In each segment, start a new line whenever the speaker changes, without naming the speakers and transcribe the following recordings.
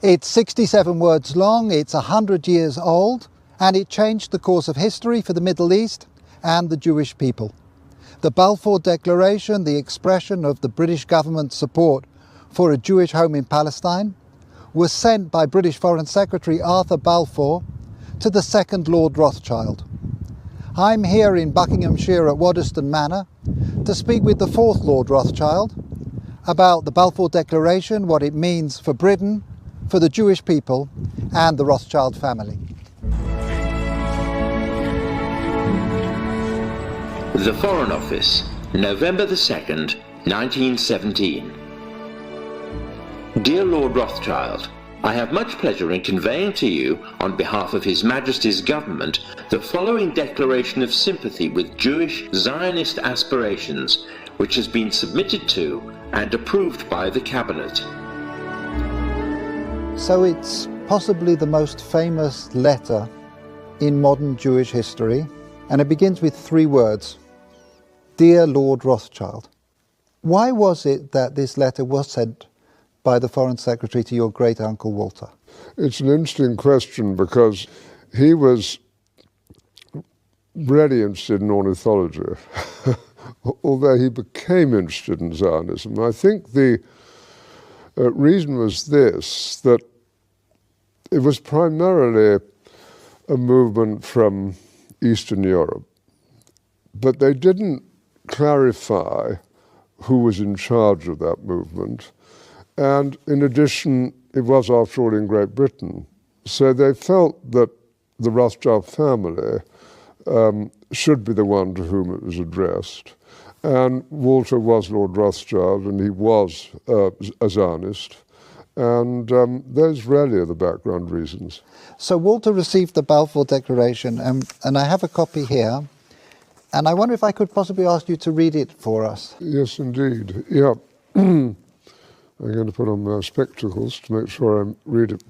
It's 67 words long, it's 100 years old, and it changed the course of history for the Middle East and the Jewish people. The Balfour Declaration, the expression of the British government's support for a Jewish home in Palestine, was sent by British Foreign Secretary Arthur Balfour to the second Lord Rothschild. I'm here in Buckinghamshire at Wadston Manor to speak with the fourth Lord Rothschild about the Balfour Declaration, what it means for Britain, for the Jewish people and the Rothschild family.
The Foreign Office, November the 2nd, 1917. Dear Lord Rothschild, I have much pleasure in conveying to you, on behalf of His Majesty's Government, the following declaration of sympathy with Jewish Zionist aspirations, which has been submitted to and approved by the Cabinet.
So it's possibly the most famous letter in modern Jewish history, and it begins with 3 words: Dear Lord Rothschild. Why was it that this letter was sent by the Foreign Secretary to your great-uncle Walter?
It's an interesting question because he was really interested in ornithology, although he became interested in Zionism. I think the reason was this, that it was primarily a movement from Eastern Europe, but they didn't clarify who was in charge of that movement. And in addition, it was, after all, in Great Britain. So they felt that the Rothschild family should be the one to whom it was addressed. And Walter was Lord Rothschild, and he was a Zionist. And those really are the background reasons.
So Walter received the Balfour Declaration, and I have a copy here. And I wonder if I could possibly ask you to read it for us.
Yes, indeed. Yeah. I'm going to put on my spectacles to make sure I read it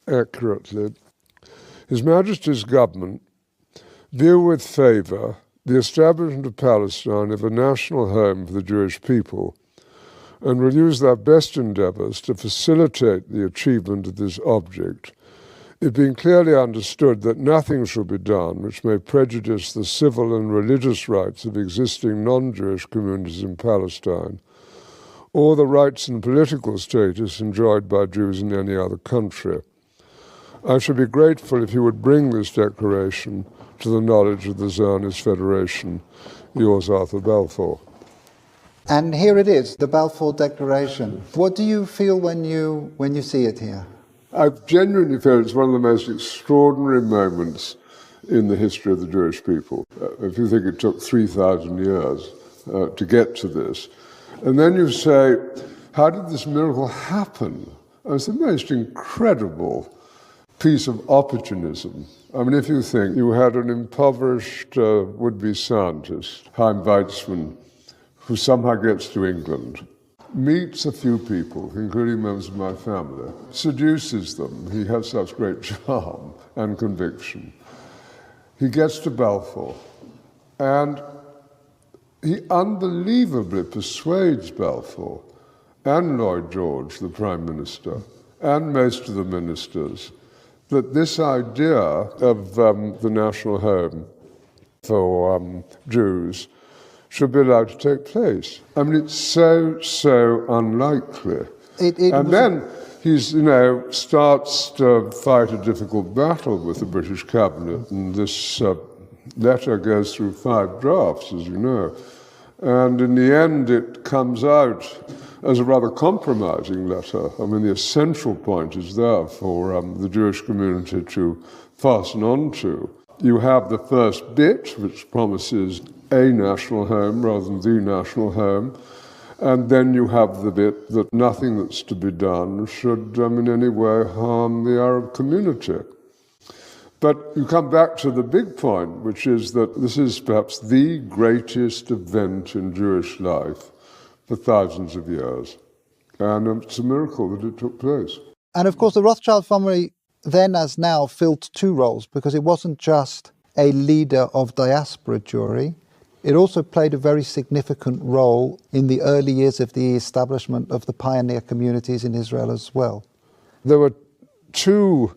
accurately. His Majesty's Government view with favour the establishment of Palestine as a national home for the Jewish people, and will use their best endeavours to facilitate the achievement of this object, it being clearly understood that nothing shall be done which may prejudice the civil and religious rights of existing non-Jewish communities in Palestine, or the rights and political status enjoyed by Jews in any other country. I should be grateful if you would bring this declaration to the knowledge of the Zionist Federation. Yours, Arthur Balfour.
And here it is, the Balfour Declaration. What do you feel when you see it here?
I genuinely feel it's one of the most extraordinary moments in the history of the Jewish people. If you think it took 3,000 years to get to this, and then you say, how did this miracle happen? It's the most incredible piece of opportunism. I mean, if you think you had an impoverished would-be scientist, Chaim Weizmann, who somehow gets to England, meets a few people, including members of my family, seduces them. He has such great charm and conviction. He gets to Balfour, and he unbelievably persuades Balfour and Lloyd George, the Prime Minister, and most of the ministers, that this idea of the national home for Jews should be allowed to take place. I mean, it's so unlikely. Then he's, starts to fight a difficult battle with the British cabinet, and this letter goes through 5 drafts, as you know. And in the end, it comes out as a rather compromising letter. I mean, the essential point is there for the Jewish community to fasten on to. You have the first bit, which promises a national home rather than the national home, and then you have the bit that nothing that's to be done should in any way harm the Arab community. But you come back to the big point, which is that this is perhaps the greatest event in Jewish life for thousands of years. And it's a miracle that it took place.
And of course, the Rothschild family then as now filled 2 roles, because it wasn't just a leader of diaspora Jewry, it also played a very significant role in the early years of the establishment of the pioneer communities in Israel as well.
There were two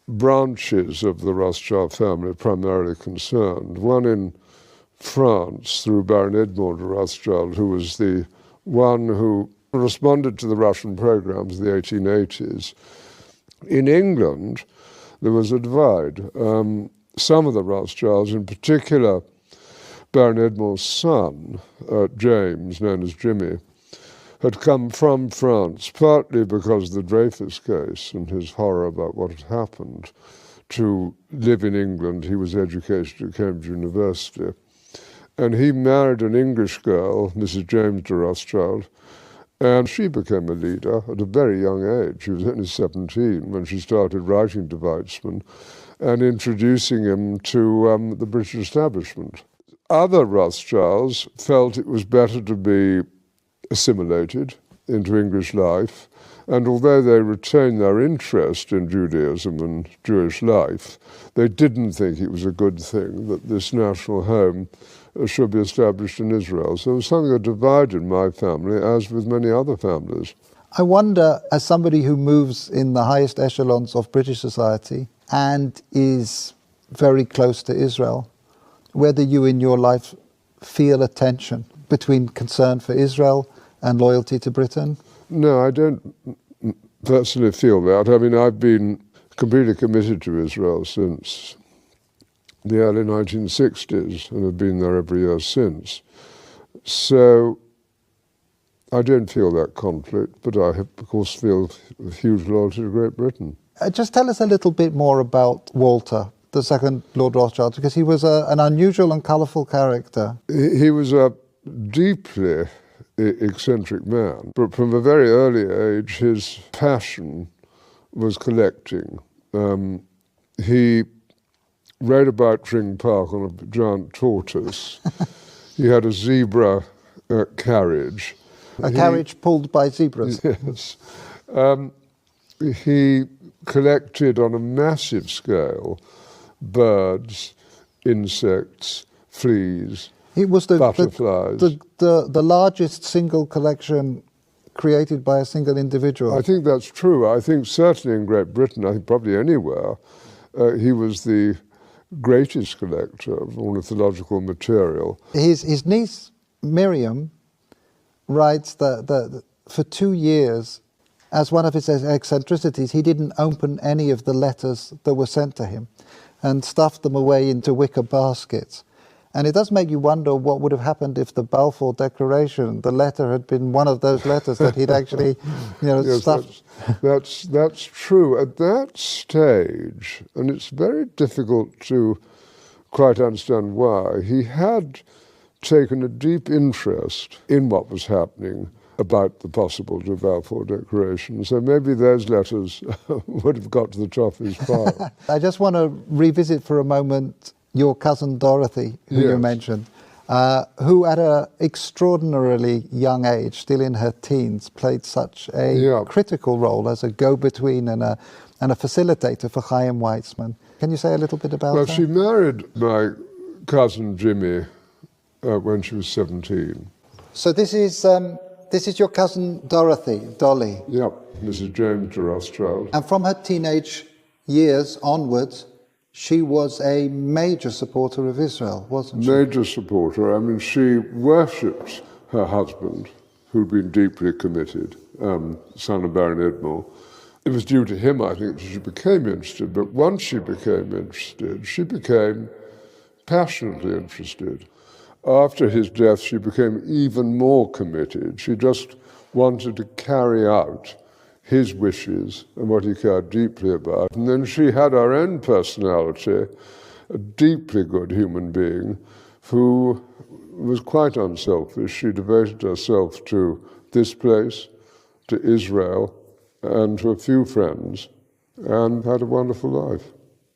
branches of the Rothschild family primarily concerned. One in France through Baron Edmond de Rothschild, who was the one who responded to the Russian programs of the 1880s. In England, there was a divide. Some of the Rothschilds, in particular Baron Edmond's son, James, known as Jimmy, had come from France, partly because of the Dreyfus case and his horror about what had happened, to live in England. He was educated at Cambridge University. And he married an English girl, Mrs. James de Rothschild, and she became a leader at a very young age. She was only 17 when she started writing to Weizmann and introducing him to the British establishment. Other Rothschilds felt it was better to be assimilated into English life, and although they retained their interest in Judaism and Jewish life, they didn't think it was a good thing that this national home should be established in Israel. So it was something that divided my family, as with many other families.
I wonder, as somebody who moves in the highest echelons of British society and is very close to Israel, whether you in your life feel a tension between concern for Israel and loyalty to Britain?
No, I don't personally feel that. I mean, I've been completely committed to Israel since the early 1960s and have been there every year since. So I don't feel that conflict, but I, of course, feel a huge loyalty to Great Britain.
Just tell us a little bit more about Walter, the second Lord Rothschild, because he was an unusual and colourful character.
He was a deeply eccentric man, but from a very early age his passion was collecting. He rode about Tring Park on a giant tortoise. He had a zebra carriage.
A carriage pulled by zebras?
Yes. He collected on a massive scale birds, insects, fleas,
it was
butterflies.
The largest single collection created by a single individual.
I think that's true. I think certainly in Great Britain, I think probably anywhere, he was the greatest collector of ornithological material.
His niece, Miriam, writes that for 2 years, as one of his eccentricities, he didn't open any of the letters that were sent to him and stuffed them away into wicker baskets. And it does make you wonder what would have happened if the Balfour Declaration, the letter had been one of those letters that he'd actually,
yes,
stuffed.
That's true. At that stage, and it's very difficult to quite understand why, he had taken a deep interest in what was happening about the possibility of Balfour Declaration. So maybe those letters would have got to the top of his file.
I just want to revisit for a moment your cousin Dorothy, who you mentioned, who at an extraordinarily young age, still in her teens, played such a critical role as a go-between and a facilitator for Chaim Weizmann. Can you say a little bit about that?
Well, she married my cousin Jimmy when she was 17.
So this is your cousin Dorothy, Dolly.
Yep, Mrs. James de Rothschild.
And from her teenage years onwards, she was a major supporter of Israel, wasn't she?
Major supporter. I mean, she worshipped her husband, who'd been deeply committed, son of Baron Edmond. It was due to him, I think, that she became interested. But once she became interested, she became passionately interested. After his death, she became even more committed. She just wanted to carry out his wishes and what he cared deeply about. And then she had her own personality, a deeply good human being who was quite unselfish. She devoted herself to this place, to Israel, and to a few friends, and had a wonderful life.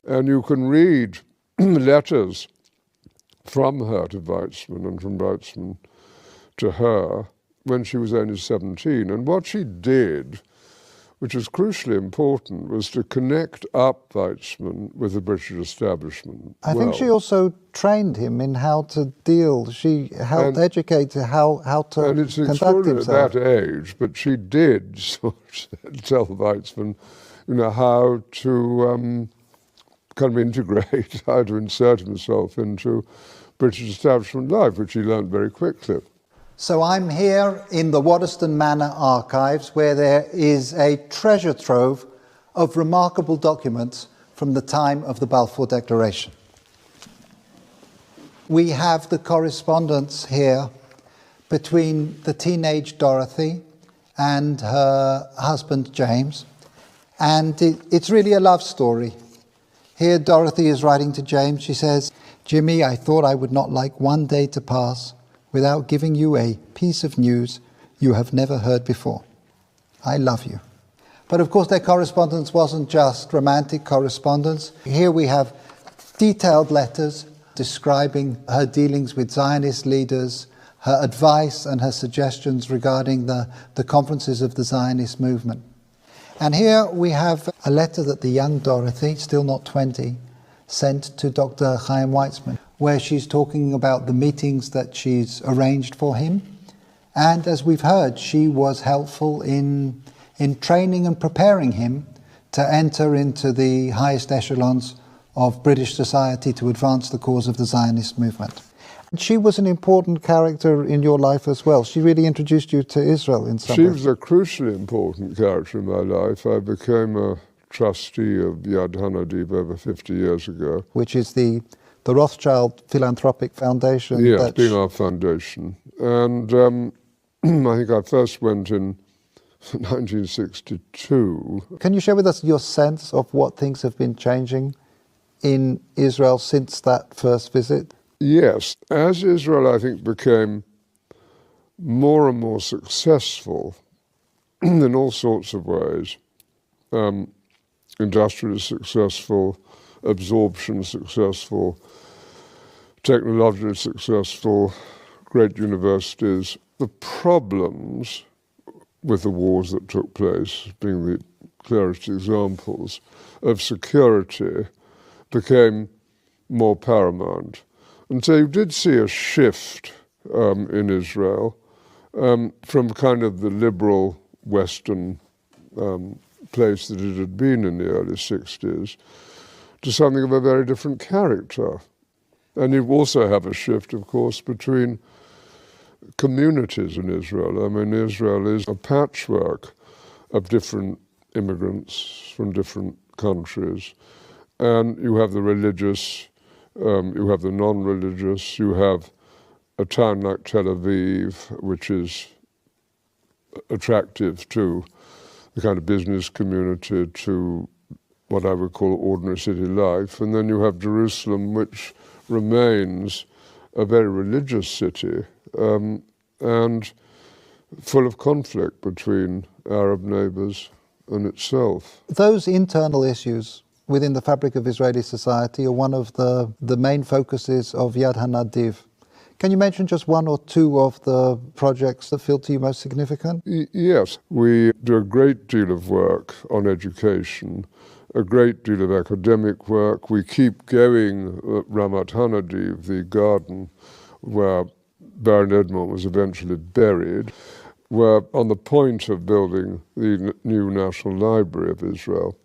And you can read letters from her to Weizmann and from Weizmann to her when she was only 17. And what she did which was crucially important, was to connect up Weizmann with the British establishment.
I think she also trained him in how to deal. She helped educate how to
and it's
conduct himself.
At that age, but she did sort of tell Weizmann, how to kind of integrate, how to insert himself into British establishment life, which he learned very quickly.
So I'm here in the Wadston Manor archives, where there is a treasure trove of remarkable documents from the time of the Balfour Declaration. We have the correspondence here between the teenage Dorothy and her husband James, and it's really a love story. Here Dorothy is writing to James. She says, "Jimmy, I thought I would not like one day to pass without giving you a piece of news you have never heard before. I love you." But of course their correspondence wasn't just romantic correspondence. Here we have detailed letters describing her dealings with Zionist leaders, her advice and her suggestions regarding the conferences of the Zionist movement. And here we have a letter that the young Dorothy, still not 20, sent to Dr. Chaim Weizmann, where she's talking about the meetings that she's arranged for him. And as we've heard, she was helpful in training and preparing him to enter into the highest echelons of British society to advance the cause of the Zionist movement. She was an important character in your life as well. She really introduced you to Israel in some way.
She was a crucially important character in my life. I became a trustee of Yad Hanadiv over 50 years ago.
Which is the Rothschild Philanthropic Foundation.
Yes, being our foundation. And I think I first went in 1962.
Can you share with us your sense of what things have been changing in Israel since that first visit?
Yes. As Israel, I think, became more and more successful in all sorts of ways, industrially successful, absorption successful, technologically successful, great universities, the problems with the wars that took place, being the clearest examples, of security became more paramount. And so you did see a shift in Israel from kind of the liberal Western place that it had been in the early 60s to something of a very different character. And you also have a shift, of course, between communities in Israel. I mean, Israel is a patchwork of different immigrants from different countries. And you have the religious, you have the non-religious, you have a town like Tel Aviv, which is attractive to the kind of business community, to what I would call ordinary city life. And then you have Jerusalem, which remains a very religious city and full of conflict between Arab neighbors and itself.
Those internal issues within the fabric of Israeli society are one of the main focuses of Yad Hanadiv. Can you mention just one or two of the projects that feel to you most significant?
Yes, we do a great deal of work on education, a great deal of academic work. We keep going at Ramat Hanadiv, the garden where Baron Edmond was eventually buried. We're on the point of building the new National Library of Israel.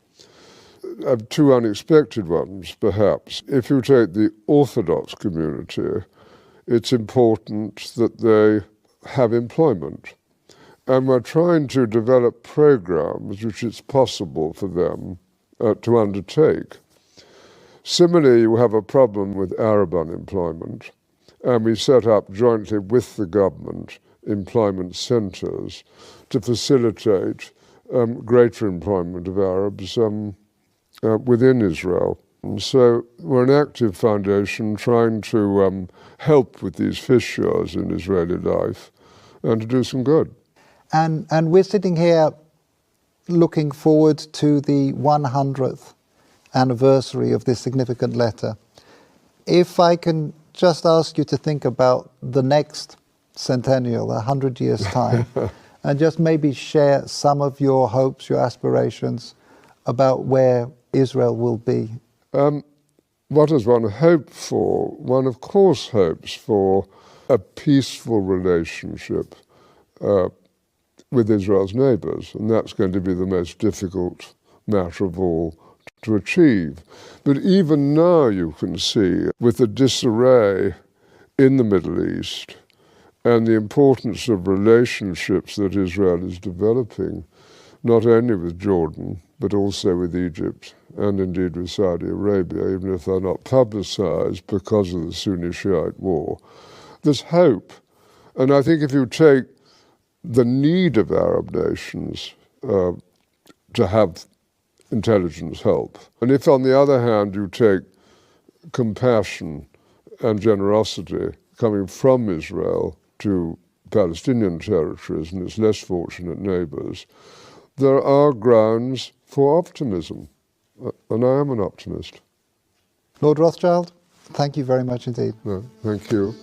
Two unexpected ones, perhaps. If you take the Orthodox community, it's important that they have employment. And we're trying to develop programs which it's possible for them to undertake. Similarly, you have a problem with Arab unemployment, and we set up jointly with the government employment centres to facilitate greater employment of Arabs within Israel. And so we're an active foundation trying to help with these fissures in Israeli life and to do some good.
And we're sitting here looking forward to the 100th anniversary of this significant letter. If I can just ask you to think about the next centennial, 100 years' time, and just maybe share some of your hopes, your aspirations about where Israel will be.
What does one hope for? One, of course, hopes for a peaceful relationship with Israel's neighbours, and that's going to be the most difficult matter of all to achieve. But even now you can see, with the disarray in the Middle East and the importance of relationships that Israel is developing, not only with Jordan, but also with Egypt and indeed with Saudi Arabia, even if they're not publicized because of the Sunni-Shiite war, there's hope. And I think if you take the need of Arab nations to have intelligence help, and if on the other hand you take compassion and generosity coming from Israel to Palestinian territories and its less fortunate neighbours, there are grounds for optimism, and I am an optimist.
Lord Rothschild, thank you very much indeed.
No, thank you.